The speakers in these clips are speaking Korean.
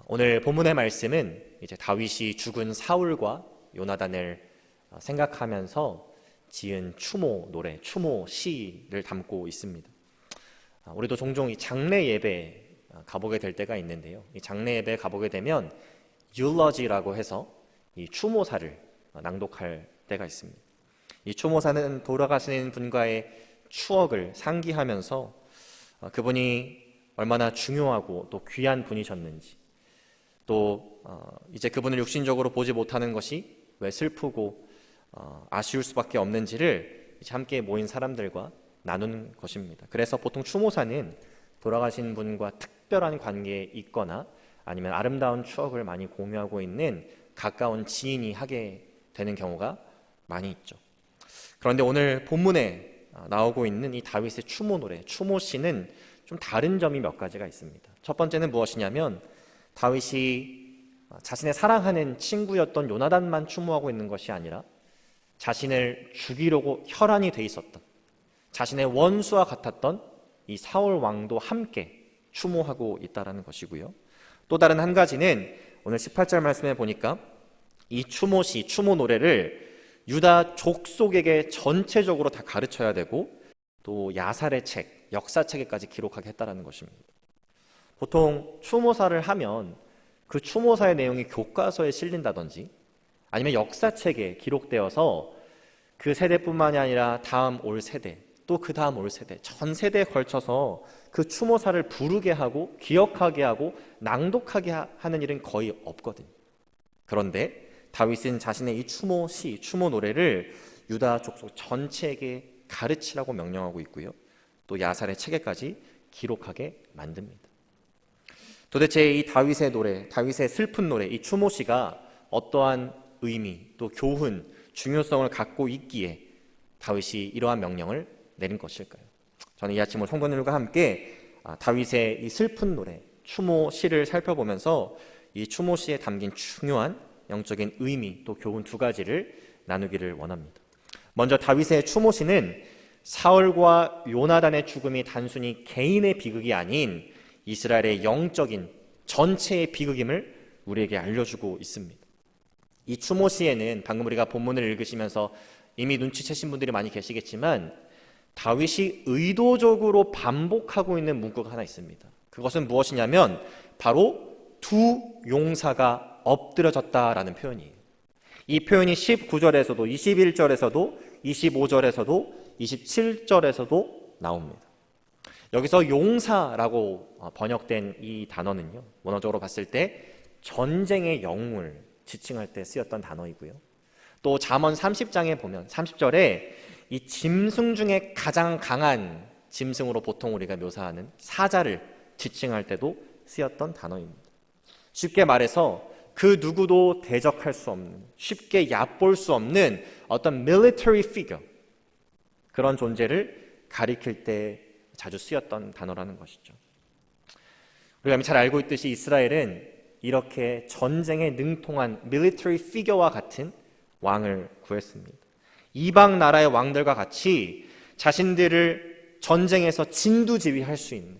오늘 본문의 말씀은 이제 다윗이 죽은 사울과 요나단을 생각하면서 지은 추모 노래, 추모 시를 담고 있습니다. 우리도 종종 이 장례 예배 가보게 될 때가 있는데요. 이 장례 예배 가보게 되면 eulogy라고 해서 이 추모사를 낭독할 때가 있습니다. 이 추모사는 돌아가신 분과의 추억을 상기하면서 그분이 얼마나 중요하고 또 귀한 분이셨는지, 또 이제 그분을 육신적으로 보지 못하는 것이 왜 슬프고 아쉬울 수밖에 없는지를 함께 모인 사람들과 나눈 것입니다. 그래서 보통 추모사는 돌아가신 분과 특별한 관계에 있거나 아니면 아름다운 추억을 많이 공유하고 있는 가까운 지인이 하게 되는 경우가 많이 있죠. 그런데 오늘 본문에 나오고 있는 이 다윗의 추모 노래, 추모시는 좀 다른 점이 몇 가지가 있습니다. 첫 번째는 무엇이냐면 다윗이 자신의 사랑하는 친구였던 요나단만 추모하고 있는 것이 아니라 자신을 죽이려고 혈안이 돼 있었던, 자신의 원수와 같았던 이 사울 왕도 함께 추모하고 있다는 것이고요. 또 다른 한 가지는 오늘 18절 말씀에 보니까 이 추모시, 추모 노래를 유다 족속에게 전체적으로 다 가르쳐야 되고 또 야살의 책, 역사책에까지 기록하게 했다는 것입니다. 보통 추모사를 하면 그 추모사의 내용이 교과서에 실린다든지 아니면 역사책에 기록되어서 그 세대뿐만이 아니라 다음 올 세대, 또 그 다음 올 세대, 전 세대에 걸쳐서 그 추모사를 부르게 하고 기억하게 하고 낭독하게 하는 일은 거의 없거든요. 그런데 다윗은 자신의 이 추모시, 추모 노래를 유다 족속 전체에게 가르치라고 명령하고 있고요. 또 야살의 책에까지 기록하게 만듭니다. 도대체 이 다윗의 노래, 다윗의 슬픈 노래, 이 추모시가 어떠한 의미, 또 교훈, 중요성을 갖고 있기에 다윗이 이러한 명령을 내린 것일까요? 저는 이 아침 성도님들과 함께 다윗의 이 슬픈 노래, 추모시를 살펴보면서 이 추모시에 담긴 중요한 영적인 의미, 또 교훈 두 가지를 나누기를 원합니다. 먼저 다윗의 추모시는 사울과 요나단의 죽음이 단순히 개인의 비극이 아닌 이스라엘의 영적인 전체의 비극임을 우리에게 알려주고 있습니다. 이 추모시에는 방금 우리가 본문을 읽으시면서 이미 눈치채신 분들이 많이 계시겠지만 다윗이 의도적으로 반복하고 있는 문구가 하나 있습니다. 그것은 무엇이냐면 바로 두 용사가 엎드려졌다라는 표현이에요. 이 표현이 19절에서도 21절에서도 25절에서도 27절에서도 나옵니다. 여기서 용사라고 번역된 이 단어는요, 원어적으로 봤을 때 전쟁의 영웅을 지칭할 때 쓰였던 단어이고요. 또 잠언 30장에 보면 30절에 이 짐승 중에 가장 강한 짐승으로 보통 우리가 묘사하는 사자를 지칭할 때도 쓰였던 단어입니다. 쉽게 말해서 그 누구도 대적할 수 없는, 쉽게 얕볼 수 없는 어떤 military figure, 그런 존재를 가리킬 때 자주 쓰였던 단어라는 것이죠. 우리가 이미 잘 알고 있듯이 이스라엘은 이렇게 전쟁에 능통한 military figure와 같은 왕을 구했습니다. 이방 나라의 왕들과 같이 자신들을 전쟁에서 진두지휘할 수 있는,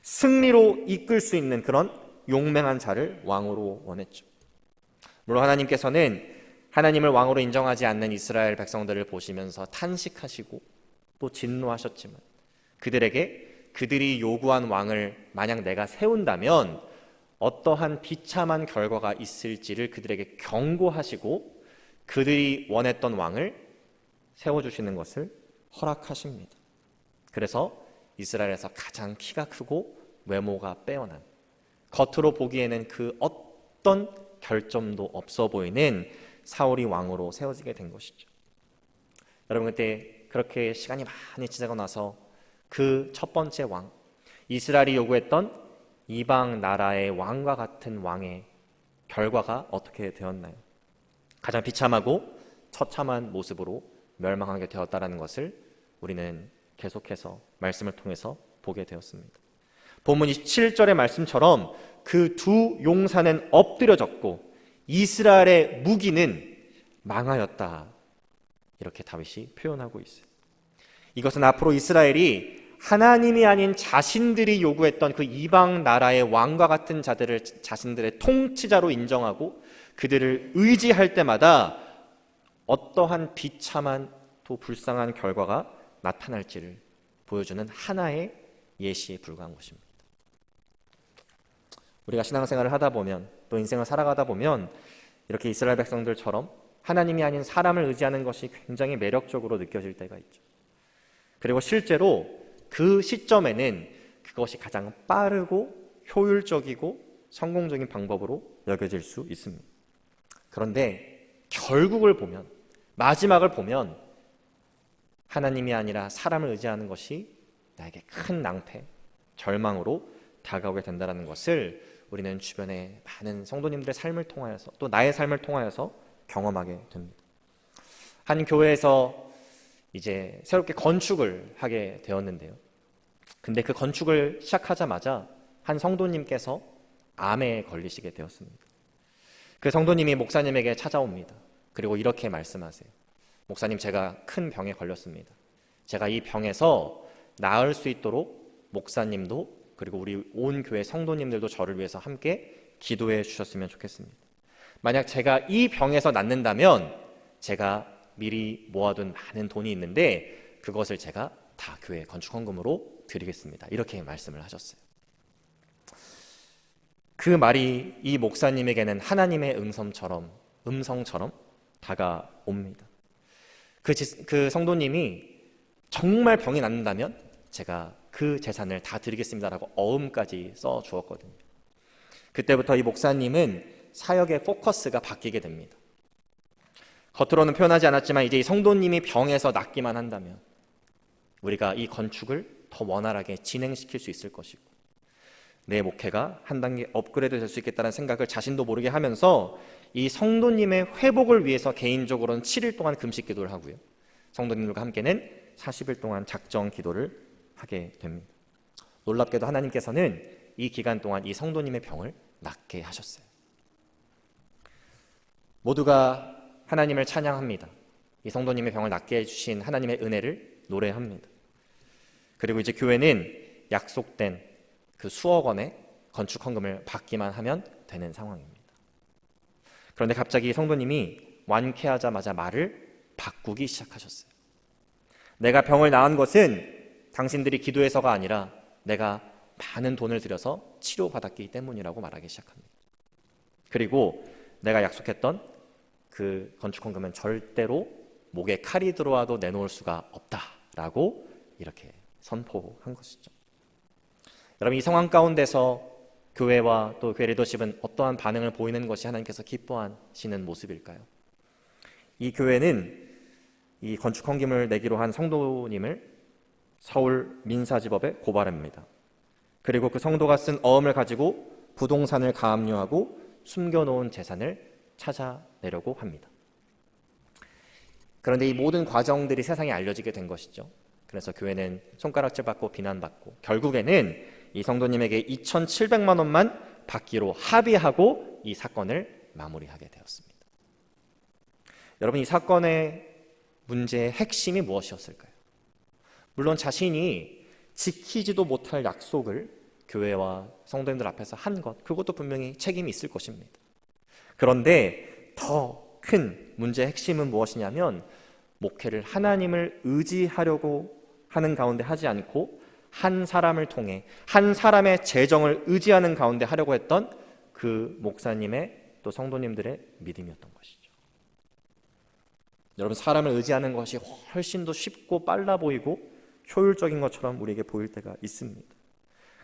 승리로 이끌 수 있는 그런 용맹한 자를 왕으로 원했죠. 물론 하나님께서는 하나님을 왕으로 인정하지 않는 이스라엘 백성들을 보시면서 탄식하시고 또 진노하셨지만 그들에게 그들이 요구한 왕을 만약 내가 세운다면 어떠한 비참한 결과가 있을지를 그들에게 경고하시고 그들이 원했던 왕을 세워주시는 것을 허락하십니다. 그래서 이스라엘에서 가장 키가 크고 외모가 빼어난, 겉으로 보기에는 그 어떤 결점도 없어 보이는 사울이 왕으로 세워지게 된 것이죠. 여러분, 그때 그렇게 시간이 많이 지나고 나서 그 첫 번째 왕, 이스라엘이 요구했던 이방 나라의 왕과 같은 왕의 결과가 어떻게 되었나요? 가장 비참하고 처참한 모습으로 멸망하게 되었다는 것을 우리는 계속해서 말씀을 통해서 보게 되었습니다. 본문 27절의 말씀처럼 그 두 용사는 엎드려졌고 이스라엘의 무기는 망하였다, 이렇게 다윗이 표현하고 있어요. 이것은 앞으로 이스라엘이 하나님이 아닌 자신들이 요구했던 그 이방 나라의 왕과 같은 자들을 자신들의 통치자로 인정하고 그들을 의지할 때마다 어떠한 비참한 또 불쌍한 결과가 나타날지를 보여주는 하나의 예시에 불과한 것입니다. 우리가 신앙생활을 하다 보면 또 인생을 살아가다 보면 이렇게 이스라엘 백성들처럼 하나님이 아닌 사람을 의지하는 것이 굉장히 매력적으로 느껴질 때가 있죠. 그리고 실제로 그 시점에는 그것이 가장 빠르고 효율적이고 성공적인 방법으로 여겨질 수 있습니다. 그런데 결국을 보면, 마지막을 보면 하나님이 아니라 사람을 의지하는 것이 나에게 큰 낭패, 절망으로 다가오게 된다는 것을 우리는 주변의 많은 성도님들의 삶을 통하여서 또 나의 삶을 통하여서 경험하게 됩니다. 한 교회에서 이제 새롭게 건축을 하게 되었는데요. 근데 그 건축을 시작하자마자 한 성도님께서 암에 걸리시게 되었습니다. 그 성도님이 목사님에게 찾아옵니다. 그리고 이렇게 말씀하세요. 목사님, 제가 큰 병에 걸렸습니다. 제가 이 병에서 나을 수 있도록 목사님도 그리고 우리 온 교회 성도님들도 저를 위해서 함께 기도해 주셨으면 좋겠습니다. 만약 제가 이 병에서 낫는다면 제가 미리 모아둔 많은 돈이 있는데 그것을 제가 다 교회 건축 헌금으로 드리겠습니다. 이렇게 말씀을 하셨어요. 그 말이 이 목사님에게는 하나님의 음성처럼 다가옵니다. 그 성도님이 정말 병이 낫는다면 제가 그 재산을 다 드리겠습니다라고 어음까지 써 주었거든요. 그때부터 이 목사님은 사역의 포커스가 바뀌게 됩니다. 겉으로는 표현하지 않았지만 이제 이 성도님이 병에서 낫기만 한다면 우리가 이 건축을 더 원활하게 진행시킬 수 있을 것이고 내 목회가 한 단계 업그레이드 될 수 있겠다는 생각을 자신도 모르게 하면서 이 성도님의 회복을 위해서 개인적으로는 7일 동안 금식 기도를 하고요. 성도님들과 함께는 40일 동안 작정 기도를 하게 됩니다. 놀랍게도 하나님께서는 이 기간 동안 이 성도님의 병을 낫게 하셨어요. 모두가 하나님을 찬양합니다. 이 성도님의 병을 낫게 해주신 하나님의 은혜를 노래합니다. 그리고 이제 교회는 약속된 그 수억 원의 건축 헌금을 받기만 하면 되는 상황입니다. 그런데 갑자기 성도님이 완쾌하자마자 말을 바꾸기 시작하셨어요. 내가 병을 나은 것은 당신들이 기도해서가 아니라 내가 많은 돈을 들여서 치료받았기 때문이라고 말하기 시작합니다. 그리고 내가 약속했던 그 건축 헌금은 절대로 목에 칼이 들어와도 내놓을 수가 없다라고 이렇게 선포한 것이죠. 여러분, 이 상황 가운데서 교회와 또 교회 리더십은 어떠한 반응을 보이는 것이 하나님께서 기뻐하시는 모습일까요? 이 교회는 이 건축 헌금을 내기로 한 성도님을 서울 민사지법에 고발합니다. 그리고 그 성도가 쓴 어음을 가지고 부동산을 가압류하고 숨겨놓은 재산을 찾아내려고 합니다. 그런데 이 모든 과정들이 세상에 알려지게 된 것이죠. 그래서 교회는 손가락질 받고 비난받고 결국에는 이 성도님에게 2,700만 원만 받기로 합의하고 이 사건을 마무리하게 되었습니다. 여러분, 이 사건의 문제의 핵심이 무엇이었을까요? 물론 자신이 지키지도 못할 약속을 교회와 성도님들 앞에서 한 것, 그것도 분명히 책임이 있을 것입니다. 그런데 더 큰 문제의 핵심은 무엇이냐면 목회를 하나님을 의지하려고 하는 가운데 하지 않고 한 사람을 통해 한 사람의 재정을 의지하는 가운데 하려고 했던 그 목사님의 또 성도님들의 믿음이었던 것이죠. 여러분, 사람을 의지하는 것이 훨씬 더 쉽고 빨라 보이고 효율적인 것처럼 우리에게 보일 때가 있습니다.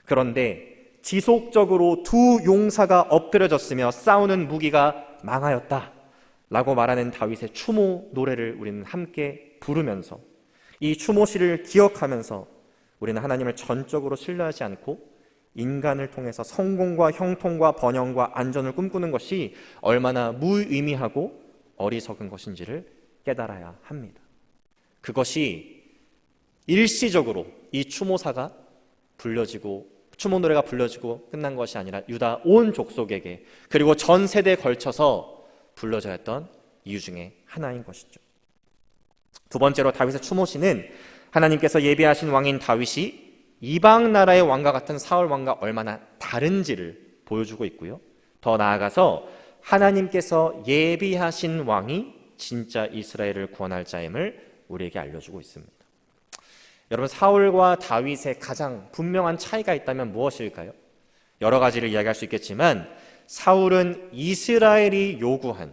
그런데 지속적으로 두 용사가 엎드려졌으며 싸우는 무기가 망하였다 라고 말하는 다윗의 추모 노래를 우리는 함께 부르면서 이 추모시를 기억하면서 우리는 하나님을 전적으로 신뢰하지 않고 인간을 통해서 성공과 형통과 번영과 안전을 꿈꾸는 것이 얼마나 무의미하고 어리석은 것인지를 깨달아야 합니다. 그것이 일시적으로 이 추모사가 추모 노래가 불려지고 끝난 것이 아니라 유다 온 족속에게 그리고 전 세대에 걸쳐서 불러져야 했던 이유 중에 하나인 것이죠. 두 번째로 다윗의 추모시는 하나님께서 예비하신 왕인 다윗이 이방 나라의 왕과 같은 사울 왕과 얼마나 다른지를 보여주고 있고요. 더 나아가서 하나님께서 예비하신 왕이 진짜 이스라엘을 구원할 자임을 우리에게 알려주고 있습니다. 여러분, 사울과 다윗의 가장 분명한 차이가 있다면 무엇일까요? 여러 가지를 이야기할 수 있겠지만 사울은 이스라엘이 요구한,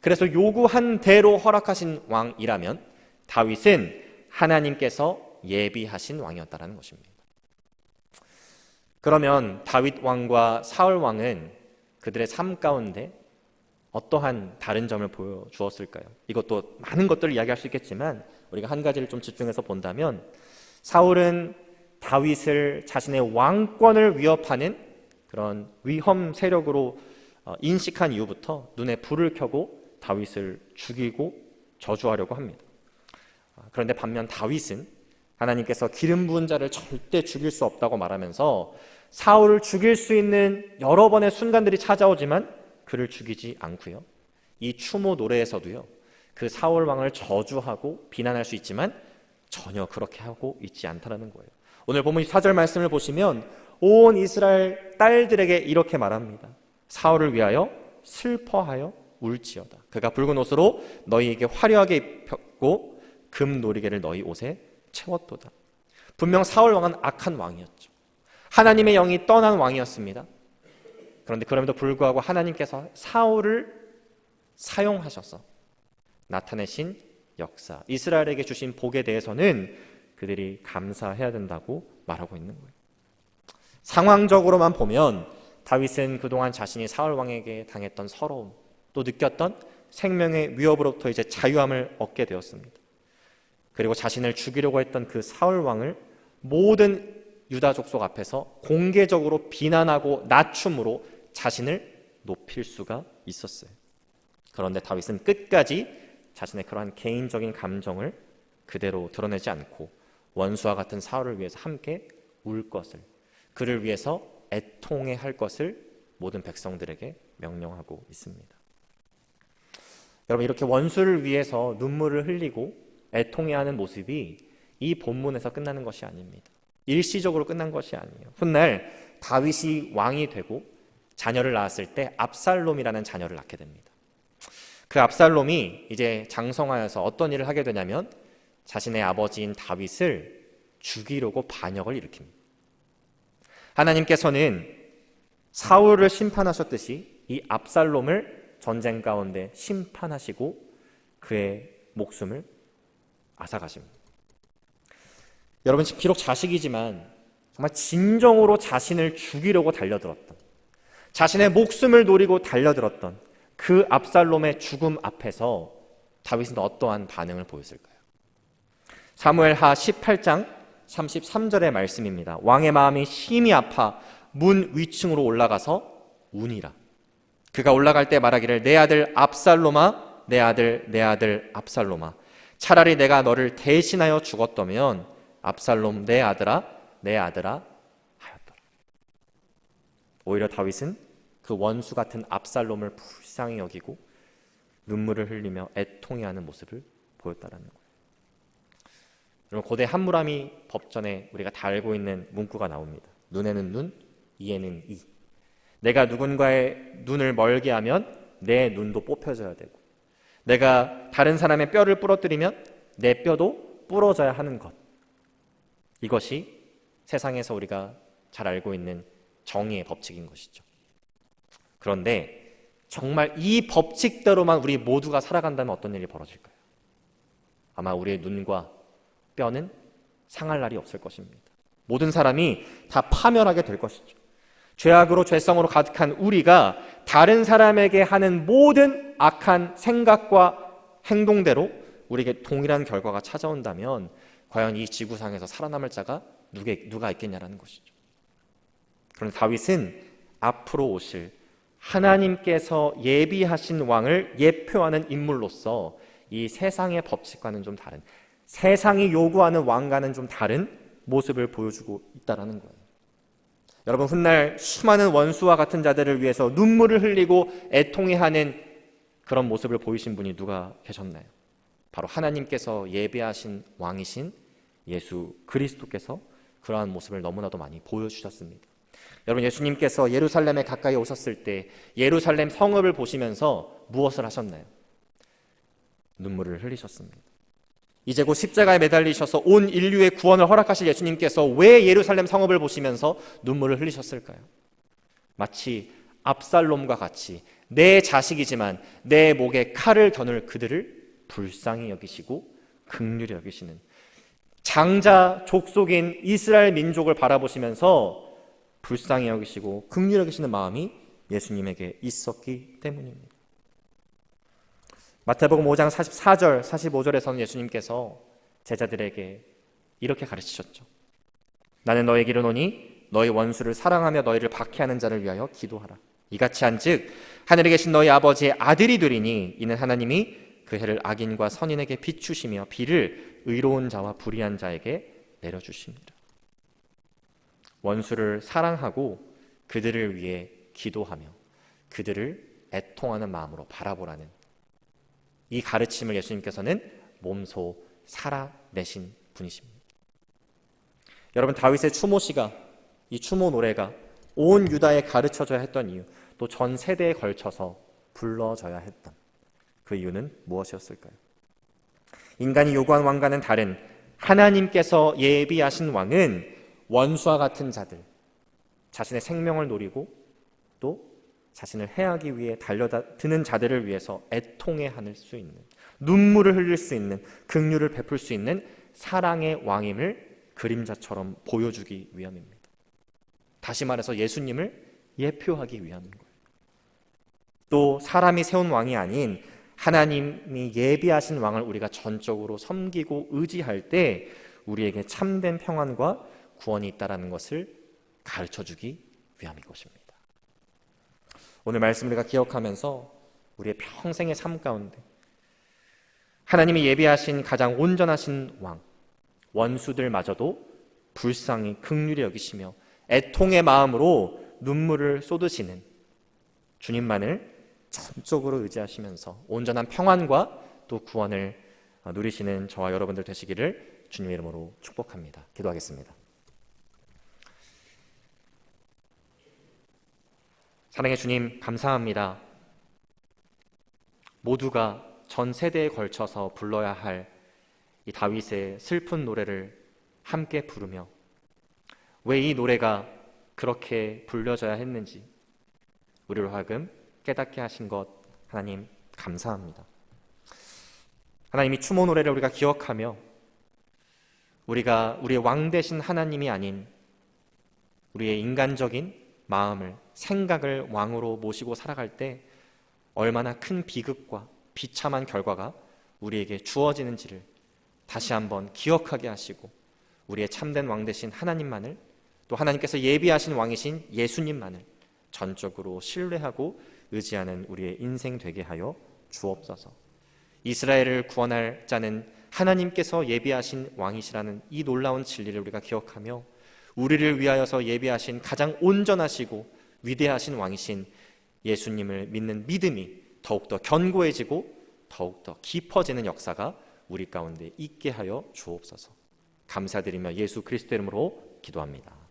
그래서 요구한 대로 허락하신 왕이라면 다윗은 하나님께서 예비하신 왕이었다는 것입니다. 그러면 다윗 왕과 사울 왕은 그들의 삶 가운데 어떠한 다른 점을 보여주었을까요? 이것도 많은 것들을 이야기할 수 있겠지만 우리가 한 가지를 좀 집중해서 본다면 사울은 다윗을 자신의 왕권을 위협하는 그런 위험 세력으로 인식한 이후부터 눈에 불을 켜고 다윗을 죽이고 저주하려고 합니다. 그런데 반면 다윗은 하나님께서 기름 부은 자를 절대 죽일 수 없다고 말하면서 사울을 죽일 수 있는 여러 번의 순간들이 찾아오지만 그를 죽이지 않고요. 이 추모 노래에서도요, 그 사울 왕을 저주하고 비난할 수 있지만 전혀 그렇게 하고 있지 않다는 거예요. 오늘 본문 4절 말씀을 보시면 온 이스라엘 딸들에게 이렇게 말합니다. 사울을 위하여 슬퍼하여 울지어다. 그가 붉은 옷으로 너희에게 화려하게 입혔고 금 놀이개를 너희 옷에 채웠도다. 분명 사울 왕은 악한 왕이었죠. 하나님의 영이 떠난 왕이었습니다. 그런데 그럼에도 불구하고 하나님께서 사울을 사용하셔서 나타내신 역사, 이스라엘에게 주신 복에 대해서는 그들이 감사해야 된다고 말하고 있는 거예요. 상황적으로만 보면 다윗은 그동안 자신이 사울 왕에게 당했던 서러움, 또 느꼈던 생명의 위협으로부터 이제 자유함을 얻게 되었습니다. 그리고 자신을 죽이려고 했던 그 사울 왕을 모든 유다 족속 앞에서 공개적으로 비난하고 낮춤으로 자신을 높일 수가 있었어요. 그런데 다윗은 끝까지 자신의 그러한 개인적인 감정을 그대로 드러내지 않고 원수와 같은 사울을 위해서 함께 울 것을, 그를 위해서 애통해 할 것을 모든 백성들에게 명령하고 있습니다. 여러분, 이렇게 원수를 위해서 눈물을 흘리고 애통해하는 모습이 이 본문에서 끝나는 것이 아닙니다. 일시적으로 끝난 것이 아니에요. 훗날 다윗이 왕이 되고 자녀를 낳았을 때 압살롬이라는 자녀를 낳게 됩니다. 그 압살롬이 이제 장성하여서 어떤 일을 하게 되냐면 자신의 아버지인 다윗을 죽이려고 반역을 일으킵니다. 하나님께서는 사울을 심판하셨듯이 이 압살롬을 전쟁 가운데 심판하시고 그의 목숨을 앗아가십니다. 여러분, 비록 자식이지만 정말 진정으로 자신을 죽이려고 달려들었던, 자신의 목숨을 노리고 달려들었던 그 압살롬의 죽음 앞에서 다윗은 어떠한 반응을 보였을까요? 사무엘하 18장 33절의 말씀입니다. 왕의 마음이 심히 아파 문 위층으로 올라가서 우니라. 그가 올라갈 때 말하기를 내 아들 압살롬아, 내 아들 압살롬아, 차라리 내가 너를 대신하여 죽었다면 압살롬 내 아들아 하였더라. 오히려 다윗은 그 원수 같은 압살롬을 불쌍히 여기고 눈물을 흘리며 애통해하는 모습을 보였다라는 거예요. 여러분, 고대 함무라비 법전에 우리가 다 알고 있는 문구가 나옵니다. 눈에는 눈, 이에는 이. 내가 누군가의 눈을 멀게 하면 내 눈도 뽑혀져야 되고, 내가 다른 사람의 뼈를 부러뜨리면 내 뼈도 부러져야 하는 것. 이것이 세상에서 우리가 잘 알고 있는 정의의 법칙인 것이죠. 그런데 정말 이 법칙대로만 우리 모두가 살아간다면 어떤 일이 벌어질까요? 아마 우리의 눈과 뼈는 상할 날이 없을 것입니다. 모든 사람이 다 파멸하게 될 것이죠. 죄악으로 죄성으로 가득한 우리가 다른 사람에게 하는 모든 악한 생각과 행동대로 우리에게 동일한 결과가 찾아온다면 과연 이 지구상에서 살아남을 자가 누가 있겠냐라는 것이죠. 그런데 다윗은 앞으로 오실 하나님께서 예비하신 왕을 예표하는 인물로서 이 세상의 법칙과는 좀 다른, 세상이 요구하는 왕과는 좀 다른 모습을 보여주고 있다는 거예요. 여러분, 훗날 수많은 원수와 같은 자들을 위해서 눈물을 흘리고 애통해하는 그런 모습을 보이신 분이 누가 계셨나요? 바로 하나님께서 예비하신 왕이신 예수 그리스도께서 그러한 모습을 너무나도 많이 보여주셨습니다. 여러분, 예수님께서 예루살렘에 가까이 오셨을 때 예루살렘 성읍을 보시면서 무엇을 하셨나요? 눈물을 흘리셨습니다. 이제 곧 십자가에 매달리셔서 온 인류의 구원을 허락하실 예수님께서 왜 예루살렘 성읍을 보시면서 눈물을 흘리셨을까요? 마치 압살롬과 같이 내 자식이지만 내 목에 칼을 겨눌 그들을 불쌍히 여기시고 긍휼히 여기시는 장자 족속인 이스라엘 민족을 바라보시면서 불쌍히 여기시고 긍휼히 여기시는 마음이 예수님에게 있었기 때문입니다. 마태복음 5장 44절 45절에서는 예수님께서 제자들에게 이렇게 가르치셨죠. 나는 너에게 이르노니 너희 원수를 사랑하며 너희를 박해하는 자를 위하여 기도하라. 이같이 한즉 하늘에 계신 너희 아버지의 아들이 되리니 이는 하나님이 그 해를 악인과 선인에게 비추시며 비를 의로운 자와 불의한 자에게 내려주십니다. 원수를 사랑하고 그들을 위해 기도하며 그들을 애통하는 마음으로 바라보라는 이 가르침을 예수님께서는 몸소 살아내신 분이십니다. 여러분, 다윗의 추모시가, 이 추모 노래가 온 유다에 가르쳐져야 했던 이유, 또 전 세대에 걸쳐서 불러져야 했던 그 이유는 무엇이었을까요? 인간이 요구한 왕과는 다른 하나님께서 예비하신 왕은 원수와 같은 자들, 자신의 생명을 노리고 또 자신을 해하기 위해 달려드는 자들을 위해서 애통해 하늘 수 있는, 눈물을 흘릴 수 있는, 긍휼을 베풀 수 있는 사랑의 왕임을 그림자처럼 보여주기 위함입니다. 다시 말해서 예수님을 예표하기 위함인 거예요. 또 사람이 세운 왕이 아닌 하나님이 예비하신 왕을 우리가 전적으로 섬기고 의지할 때 우리에게 참된 평안과 구원이 있다는 것을 가르쳐주기 위함인 것입니다. 오늘 말씀 우리가 기억하면서 우리의 평생의 삶 가운데 하나님이 예비하신 가장 온전하신 왕, 원수들마저도 불쌍히 긍휼히 여기시며 애통의 마음으로 눈물을 쏟으시는 주님만을 전적으로 의지하시면서 온전한 평안과 또 구원을 누리시는 저와 여러분들 되시기를 주님의 이름으로 축복합니다. 기도하겠습니다. 사랑의 주님, 감사합니다. 모두가 전 세대에 걸쳐서 불러야 할 이 다윗의 슬픈 노래를 함께 부르며 왜 이 노래가 그렇게 불려져야 했는지 우리로 하여금 깨닫게 하신 것 하나님 감사합니다. 하나님이 추모 노래를 우리가 기억하며 우리가 우리의 왕 되신 하나님이 아닌 우리의 인간적인 마음을, 생각을 왕으로 모시고 살아갈 때 얼마나 큰 비극과 비참한 결과가 우리에게 주어지는지를 다시 한번 기억하게 하시고 우리의 참된 왕 되신 하나님만을, 또 하나님께서 예비하신 왕이신 예수님만을 전적으로 신뢰하고 의지하는 우리의 인생 되게 하여 주옵소서. 이스라엘을 구원할 자는 하나님께서 예비하신 왕이시라는 이 놀라운 진리를 우리가 기억하며 우리를 위하여서 예비하신 가장 온전하시고 위대하신 왕이신 예수님을 믿는 믿음이 더욱더 견고해지고 더욱더 깊어지는 역사가 우리 가운데 있게 하여 주옵소서. 감사드리며 예수 그리스도 이름으로 기도합니다.